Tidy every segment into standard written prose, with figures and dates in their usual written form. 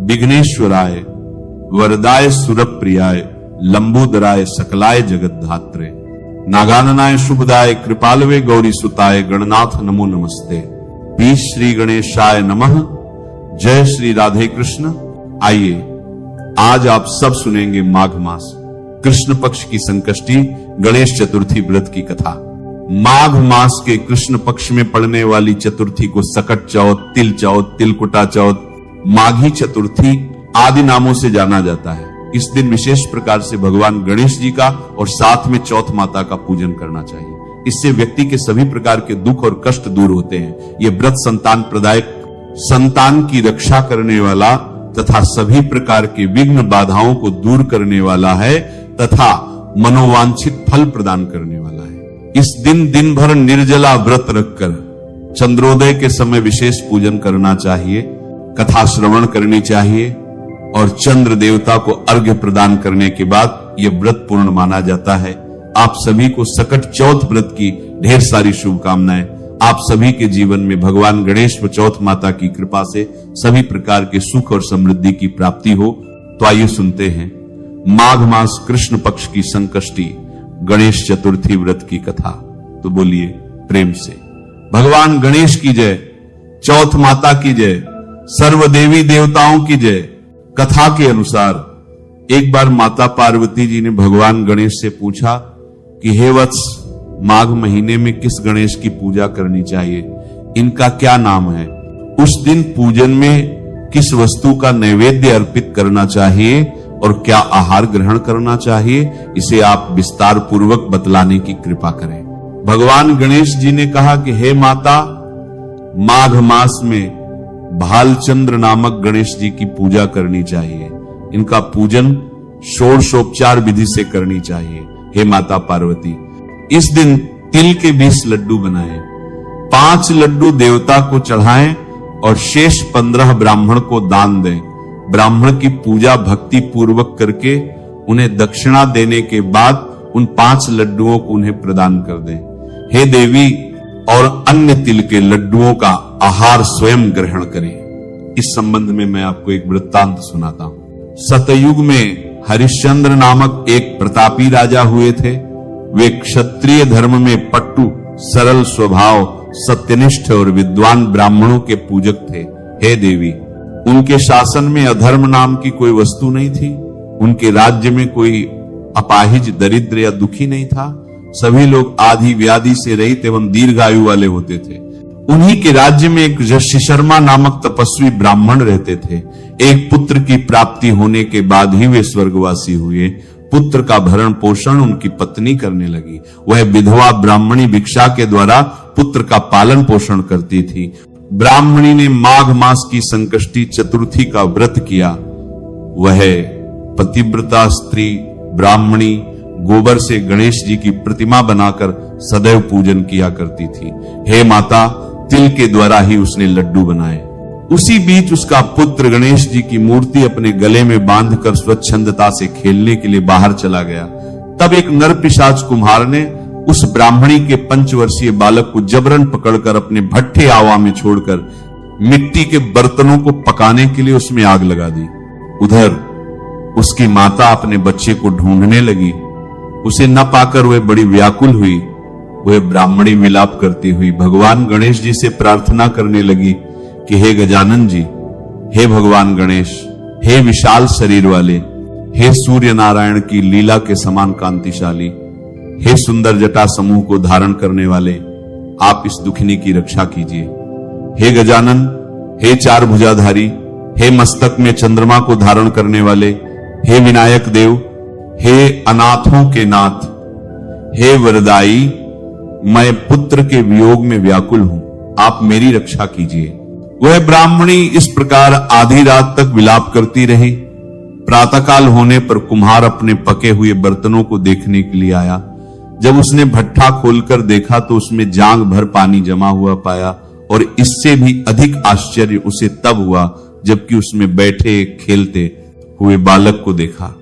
विघ्नेश्वराय वरदाय सुरप्रियाय लंबोदराय सकलाय जगद्धात्रे नागाननाय शुभदाय कृपालवे गौरी सुताय गणनाथ नमो नमस्ते। पी श्री गणेशाय नमः। जय श्री राधे कृष्ण। आइए आज आप सब सुनेंगे माघ मास कृष्ण पक्ष की संकष्टी गणेश चतुर्थी व्रत की कथा। माघ मास के कृष्ण पक्ष में पड़ने वाली चतुर्थी को सकट चौथ, तिल चौथ, तिलकुटा चौथ, माघी चतुर्थी आदि नामों से जाना जाता है। इस दिन विशेष प्रकार से भगवान गणेश जी का और साथ में चौथ माता का पूजन करना चाहिए। इससे व्यक्ति के सभी प्रकार के दुख और कष्ट दूर होते हैं। ये व्रत संतान प्रदायक, संतान की रक्षा करने वाला तथा सभी प्रकार के विघ्न बाधाओं को दूर करने वाला है तथा मनोवांछित फल प्रदान करने वाला है। इस दिन दिन भर निर्जला व्रत रखकर चंद्रोदय के समय विशेष पूजन करना चाहिए, कथा श्रवण करनी चाहिए और चंद्र देवता को अर्घ्य प्रदान करने के बाद यह व्रत पूर्ण माना जाता है। आप सभी को सकट चौथ व्रत की ढेर सारी शुभकामनाएं। आप सभी के जीवन में भगवान गणेश व चौथ माता की कृपा से सभी प्रकार के सुख और समृद्धि की प्राप्ति हो। तो आइए सुनते हैं माघ मास कृष्ण पक्ष की संकष्टी गणेश चतुर्थी व्रत की कथा। तो बोलिए प्रेम से भगवान गणेश की जय, चौथ माता की जय, सर्व देवी देवताओं की जय। कथा के अनुसार एक बार माता पार्वती जी ने भगवान गणेश से पूछा कि हे वत्स, माघ महीने में किस गणेश की पूजा करनी चाहिए, इनका क्या नाम है? उस दिन पूजन में किस वस्तु का नैवेद्य अर्पित करना चाहिए और क्या आहार ग्रहण करना चाहिए, इसे आप विस्तार पूर्वक बतलाने की कृपा करें। भगवान गणेश जी ने कहा कि हे माता, माघ मास में भालचंद्र नामक गणेश जी की पूजा करनी चाहिए। इनका पूजन षोडशोपचार विधि से करनी चाहिए। हे माता पार्वती, इस दिन तिल के 20 लड्डू बनाएं, 5 लड्डू देवता को चढ़ाएं और शेष 15 ब्राह्मण को दान दें। ब्राह्मण की पूजा भक्ति पूर्वक करके उन्हें दक्षिणा देने के बाद उन 5 लड्डुओं को उन्हें प्रदान कर दें। हे देवी, और अन्य तिल के लड्डुओं का आहार स्वयं ग्रहण करें। इस संबंध में मैं आपको एक वृत्तांत सुनाता हूं। सतयुग में हरिश्चंद्र नामक एक प्रतापी राजा हुए थे। वे क्षत्रिय धर्म में पट्टू, सरल स्वभाव, सत्यनिष्ठ और विद्वान ब्राह्मणों के पूजक थे। हे देवी, उनके शासन में अधर्म नाम की कोई वस्तु नहीं थी। उनके राज्य में कोई अपाहिज, दरिद्र या दुखी नहीं था। सभी लोग आदि व्याधि से रहित एवं दीर्घायु वाले होते थे। उन्हीं के राज्य में एक ऋषि शर्मा नामक तपस्वी ब्राह्मण रहते थे। एक पुत्र की प्राप्ति होने के बाद ही वे स्वर्गवासी हुए। पुत्र का भरण पोषण उनकी पत्नी करने लगी। वह विधवा ब्राह्मणी भिक्षा के द्वारा पुत्र का पालन पोषण करती थी। ब्राह्मणी ने माघ मास की संकष्टी चतुर्थी का व्रत किया। वह पतिव्रता स्त्री ब्राह्मणी गोबर से गणेश जी की प्रतिमा बनाकर सदैव पूजन किया करती थी। हे माता, तिल के द्वारा ही उसने लड्डू बनाए। उसी बीच उसका पुत्र गणेश जी की मूर्ति अपने गले में बांधकर स्वच्छंदता से खेलने के लिए बाहर चला गया। तब एक नर पिशाच कुम्हार ने उस ब्राह्मणी के 5 वर्षीय बालक को जबरन पकड़कर अपने भट्ठे आवा में छोड़कर मिट्टी के बर्तनों को पकाने के लिए उसमें आग लगा दी। उधर उसकी माता अपने बच्चे को ढूंढने लगी। उसे न पाकर वह बड़ी व्याकुल हुई। वह ब्राह्मणी विलाप करती हुई भगवान गणेश जी से प्रार्थना करने लगी कि हे गजानन जी, हे भगवान गणेश, हे विशाल शरीर वाले, हे सूर्य नारायण की लीला के समान कांतिशाली, हे सुंदर जटा समूह को धारण करने वाले, आप इस दुखिनी की रक्षा कीजिए। हे गजानन, हे 4 भुजाधारी, हे मस्तक में चंद्रमा को धारण करने वाले, हे विनायक देव, हे अनाथों के नाथ, हे वरदाई, मैं पुत्र के वियोग में व्याकुल हूं, आप मेरी रक्षा कीजिए। वह ब्राह्मणी इस प्रकार आधी रात तक विलाप करती रही। प्रातःकाल होने पर कुम्हार अपने पके हुए बर्तनों को देखने के लिए आया। जब उसने भट्ठा खोलकर देखा तो उसमें जांग भर पानी जमा हुआ पाया और इससे भी अधिक आश्चर्य उसे तब हुआ जबकि उसमें बैठे खेलते हुए बालक को देखा।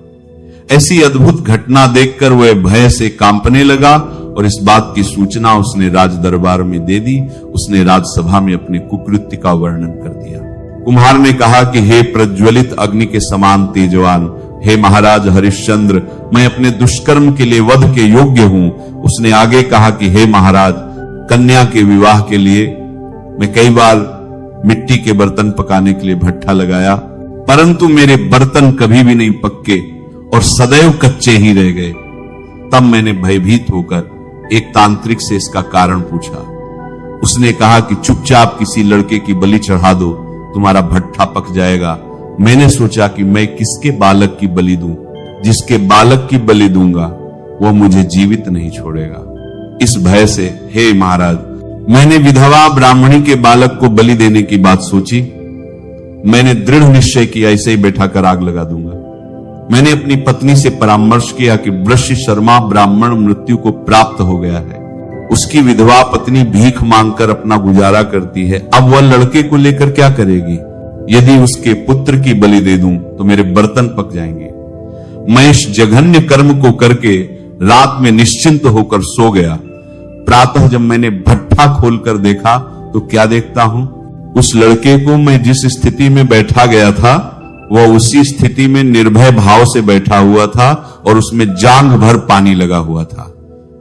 ऐसी अद्भुत घटना देखकर वह भय से कांपने लगा और इस बात की सूचना उसने राज दरबार में दे दी। उसने राजसभा में अपने कुकृत्य का वर्णन कर दिया। कुम्हार ने कहा कि हे प्रज्वलित अग्नि के समान तेजवान, हे महाराज हरिश्चंद्र, मैं अपने दुष्कर्म के लिए वध के योग्य हूं। उसने आगे कहा कि हे महाराज, कन्या के विवाह के लिए मैं कई बार मिट्टी के बर्तन पकाने के लिए भट्ठा लगाया, परंतु मेरे बर्तन कभी भी नहीं पक्के और सदैव कच्चे ही रह गए। तब मैंने भयभीत होकर एक तांत्रिक से इसका कारण पूछा। उसने कहा कि चुपचाप किसी लड़के की बलि चढ़ा दो, तुम्हारा भट्ठा पक जाएगा। मैंने सोचा कि मैं किसके बालक की बलि दूं? जिसके बालक की बलि दूंगा वह मुझे जीवित नहीं छोड़ेगा। इस भय से हे महाराज, मैंने विधवा ब्राह्मणी के बालक को बलि देने की बात सोची। मैंने दृढ़ निश्चय किया, इसे ही बैठा कर आग लगा दूंगा। मैंने अपनी पत्नी से परामर्श किया कि वृश्य शर्मा ब्राह्मण मृत्यु को प्राप्त हो गया है, उसकी विधवा पत्नी भीख मांगकर अपना गुजारा करती है, अब वह लड़के को लेकर क्या करेगी? यदि उसके पुत्र की बलि दे दूं तो मेरे बर्तन पक जाएंगे। मैं इस जघन्य कर्म को करके रात में निश्चिंत होकर सो गया। प्रातः जब मैंने भट्ठा खोलकर देखा तो क्या देखता हूं? उस लड़के को मैं जिस स्थिति में बैठा गया था वह उसी स्थिति में निर्भय भाव से बैठा हुआ था और उसमें जांघ भर पानी लगा हुआ था।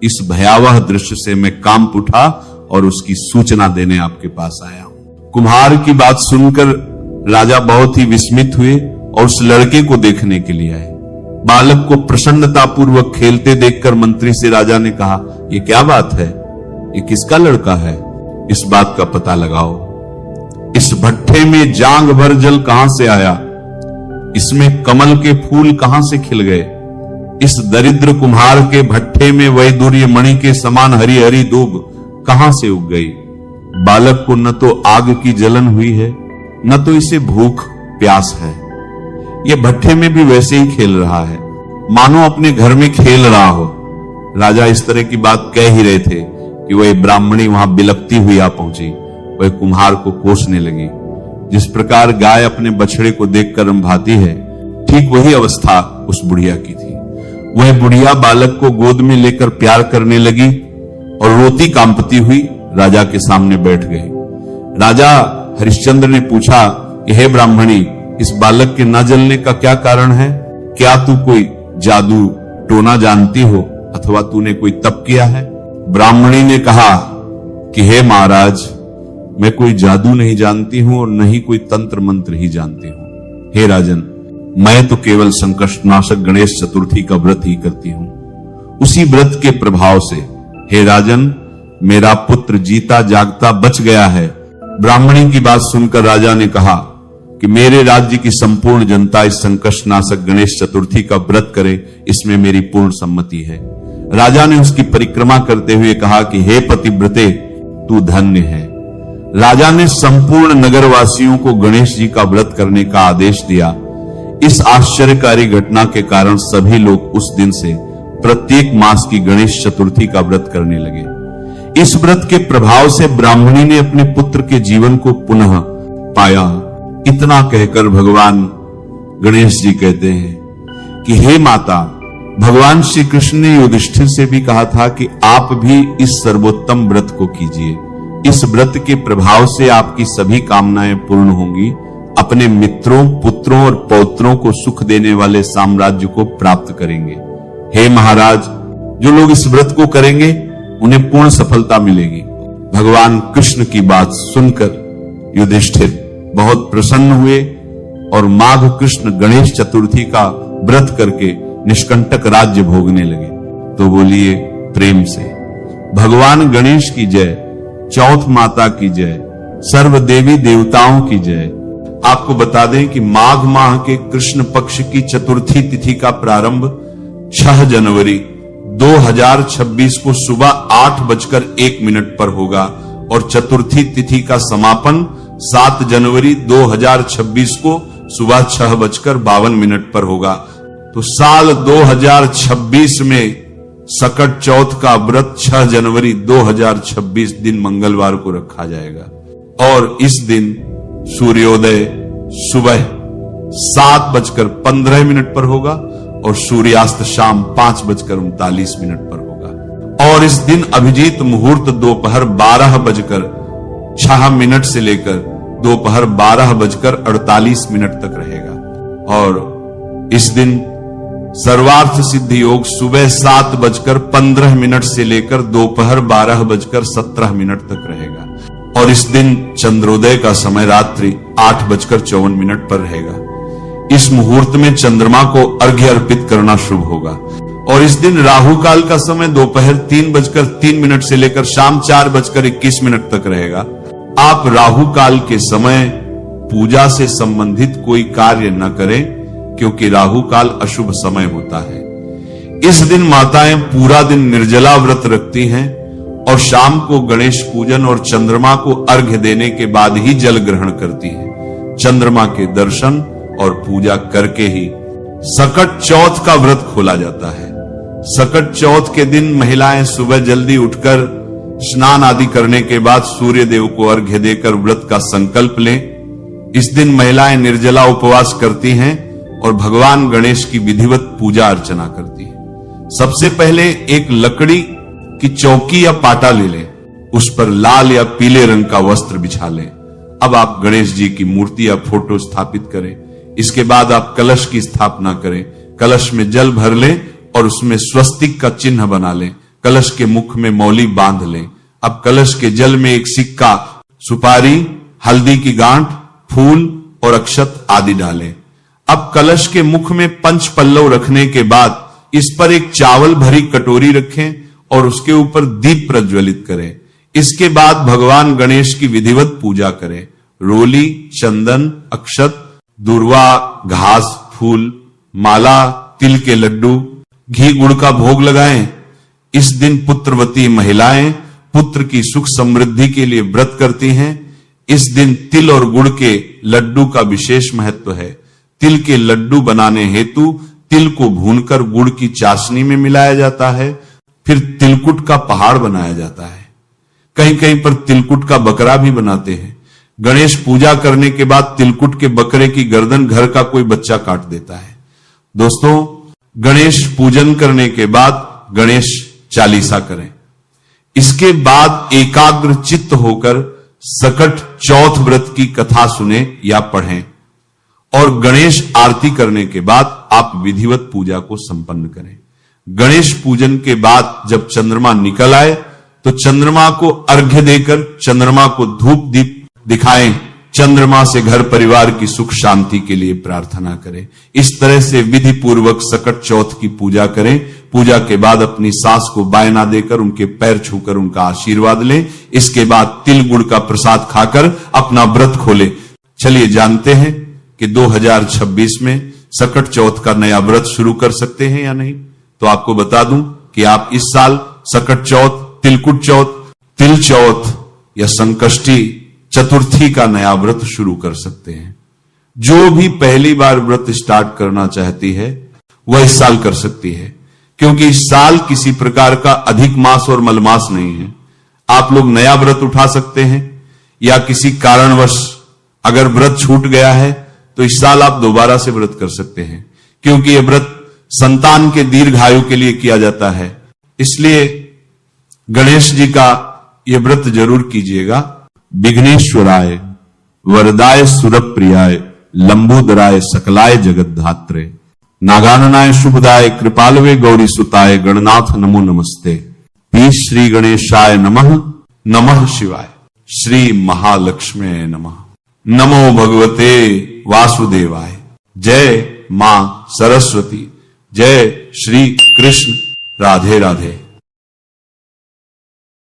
इस भयावह दृश्य से मैं कांप उठा और उसकी सूचना देने आपके पास आया हूं। कुम्हार की बात सुनकर राजा बहुत ही विस्मित हुए और उस लड़के को देखने के लिए आए। बालक को प्रसन्नता पूर्वक खेलते देखकर मंत्री से राजा ने कहा, ये क्या बात है? ये किसका लड़का है? इस बात का पता लगाओ। इस भट्ठे में जांग भर जल कहां से आया? इसमें कमल के फूल कहां से खिल गए? इस दरिद्र कुम्हार के भट्ठे में वैदुर्य मणि के समान हरी हरी दूब कहां से उग गई? बालक को न तो आग की जलन हुई है, न तो इसे भूख प्यास है। यह भट्ठे में भी वैसे ही खेल रहा है, मानो अपने घर में खेल रहा हो। राजा इस तरह की बात कह ही रहे थे कि वह ब्राह्मणी वहां बिलखती हुई आ पहुंची। वह कुम्हार को कोसने लगी। जिस प्रकार गाय अपने बछड़े को देखकर रंभाती है, ठीक वही अवस्था उस बुढ़िया की थी। वह बुढ़िया बालक को गोद में लेकर प्यार करने लगी और रोती कांपती हुई राजा के सामने बैठ गई। राजा हरिश्चंद्र ने पूछा कि हे ब्राह्मणी, इस बालक के न जलने का क्या कारण है? क्या तू कोई जादू टोना जानती हो अथवा तूने कोई तप किया है? ब्राह्मणी ने कहा कि हे महाराज, मैं कोई जादू नहीं जानती हूं और न ही कोई तंत्र मंत्र ही जानती हूं। हे राजन, मैं तो केवल संकटनाशक गणेश चतुर्थी का व्रत ही करती हूं। उसी व्रत के प्रभाव से हे राजन, मेरा पुत्र जीता जागता बच गया है। ब्राह्मणी की बात सुनकर राजा ने कहा कि मेरे राज्य की संपूर्ण जनता इस संकटनाशक गणेश चतुर्थी का व्रत करे, इसमें मेरी पूर्ण सम्मति है। राजा ने उसकी परिक्रमा करते हुए कहा कि हे पतिव्रते, तू धन्य है। राजा ने संपूर्ण नगरवासियों को गणेश जी का व्रत करने का आदेश दिया। इस आश्चर्यकारी घटना के कारण सभी लोग उस दिन से प्रत्येक मास की गणेश चतुर्थी का व्रत करने लगे। इस व्रत के प्रभाव से ब्राह्मणी ने अपने पुत्र के जीवन को पुनः पाया। इतना कहकर भगवान गणेश जी कहते हैं कि हे माता, भगवान श्री कृष्ण ने युधिष्ठिर से भी कहा था कि आप भी इस सर्वोत्तम व्रत को कीजिए। इस व्रत के प्रभाव से आपकी सभी कामनाएं पूर्ण होंगी। अपने मित्रों, पुत्रों और पौत्रों को सुख देने वाले साम्राज्य को प्राप्त करेंगे। हे महाराज, जो लोग इस व्रत को करेंगे उन्हें पूर्ण सफलता मिलेगी। भगवान कृष्ण की बात सुनकर युधिष्ठिर बहुत प्रसन्न हुए और माघ कृष्ण गणेश चतुर्थी का व्रत करके निष्कंटक राज्य भोगने लगे। तो बोलिए प्रेम से भगवान गणेश की जय, चौथ माता की जय, सर्व देवी देवताओं की जय। आपको बता दें कि माघ माह के कृष्ण पक्ष की चतुर्थी तिथि का प्रारंभ 6 जनवरी 2026 को सुबह 8:01 पर होगा और चतुर्थी तिथि का समापन 7 जनवरी 2026 को सुबह 6:52 पर होगा। तो साल 2026 में सकट चौथ का व्रत 6 जनवरी 2026 दिन मंगलवार को रखा जाएगा और इस दिन सूर्योदय सुबह 7:15 पर होगा और सूर्यास्त शाम 5:39 पर होगा। और इस दिन अभिजीत मुहूर्त दोपहर 12:06 से लेकर दोपहर 12:48 तक रहेगा। और इस दिन सर्वार्थ सिद्धि योग सुबह 7:15 से लेकर दोपहर 12:17 तक रहेगा। और इस दिन चंद्रोदय का समय रात्रि 8:54 पर रहेगा। इस मुहूर्त में चंद्रमा को अर्घ्य अर्पित करना शुभ होगा। और इस दिन राहु काल का समय दोपहर 3:03 से लेकर शाम 4:21 तक रहेगा। आप राहु काल के समय पूजा से संबंधित कोई कार्य न करें, क्योंकि राहु काल अशुभ समय होता है। इस दिन माताएं पूरा दिन निर्जला व्रत रखती हैं और शाम को गणेश पूजन और चंद्रमा को अर्घ्य देने के बाद ही जल ग्रहण करती हैं। चंद्रमा के दर्शन और पूजा करके ही सकट चौथ का व्रत खोला जाता है। सकट चौथ के दिन महिलाएं सुबह जल्दी उठकर स्नान आदि करने के बाद सूर्य देव को अर्घ्य देकर व्रत का संकल्प लें। इस दिन महिलाएं निर्जला उपवास करती हैं और भगवान गणेश की विधिवत पूजा अर्चना करती हैं। सबसे पहले एक लकड़ी की चौकी या पाटा ले लें, उस पर लाल या पीले रंग का वस्त्र बिछा लें। अब आप गणेश जी की मूर्ति या फोटो स्थापित करें। इसके बाद आप कलश की स्थापना करें। कलश में जल भर लें और उसमें स्वस्तिक का चिन्ह बना लें। कलश के मुख में मौली बांध लें। अब कलश के जल में एक सिक्का, सुपारी, हल्दी की गांठ, फूल और अक्षत आदि डालें। अब कलश के मुख में पंच पल्लव रखने के बाद इस पर एक चावल भरी कटोरी रखें और उसके ऊपर दीप प्रज्वलित करें। इसके बाद भगवान गणेश की विधिवत पूजा करें। रोली, चंदन, अक्षत, दूर्वा, घास, फूल, माला, तिल के लड्डू, घी गुड़ का भोग लगाएं। इस दिन पुत्रवती महिलाएं पुत्र की सुख समृद्धि के लिए व्रत करती हैं। इस दिन तिल और गुड़ के लड्डू का विशेष महत्व है। तिल के लड्डू बनाने हेतु तिल को भूनकर गुड़ की चाशनी में मिलाया जाता है। फिर तिलकुट का पहाड़ बनाया जाता है। कहीं कहीं पर तिलकुट का बकरा भी बनाते हैं। गणेश पूजा करने के बाद तिलकुट के बकरे की गर्दन घर का कोई बच्चा काट देता है। दोस्तों, गणेश पूजन करने के बाद गणेश चालीसा करें। इसके बाद एकाग्र चित्त होकर सकट चौथ व्रत की कथा सुने या पढ़ें और गणेश आरती करने के बाद आप विधिवत पूजा को संपन्न करें। गणेश पूजन के बाद जब चंद्रमा निकल आए तो चंद्रमा को अर्घ्य देकर चंद्रमा को धूप दीप दिखाएं। चंद्रमा से घर परिवार की सुख शांति के लिए प्रार्थना करें। इस तरह से विधि पूर्वक सकट चौथ की पूजा करें। पूजा के बाद अपनी सास को बायना देकर उनके पैर छूकर उनका आशीर्वाद लें। इसके बाद तिल गुड़ का प्रसाद खाकर अपना व्रत खोलें। चलिए जानते हैं कि 2026 में सकट चौथ का नया व्रत शुरू कर सकते हैं या नहीं। तो आपको बता दूं कि आप इस साल सकट चौथ, तिलकुट चौथ, तिल चौथ या संकष्टी चतुर्थी का नया व्रत शुरू कर सकते हैं। जो भी पहली बार व्रत स्टार्ट करना चाहती है वह इस साल कर सकती है, क्योंकि इस साल किसी प्रकार का अधिक मास और मलमास नहीं है। आप लोग नया व्रत उठा सकते हैं या किसी कारणवश अगर व्रत छूट गया है तो इस साल आप दोबारा से व्रत कर सकते हैं, क्योंकि यह व्रत संतान के दीर्घायु के लिए किया जाता है। इसलिए गणेश जी का यह व्रत जरूर कीजिएगा। विघ्नेश्वराय वरदाय सुरप्रियाय लंबोदराय सकलाय जगद्धात्रे नागाननाय शुभदाय कृपालवे गौरी सुताय गणनाथ नमो नमस्ते। पी श्री गणेशाय नमः। नमः शिवाय। श्री महालक्ष्मी नमः। नमो भगवते वासुदेवाय। जय मां सरस्वती। जय श्री कृष्ण। राधे राधे।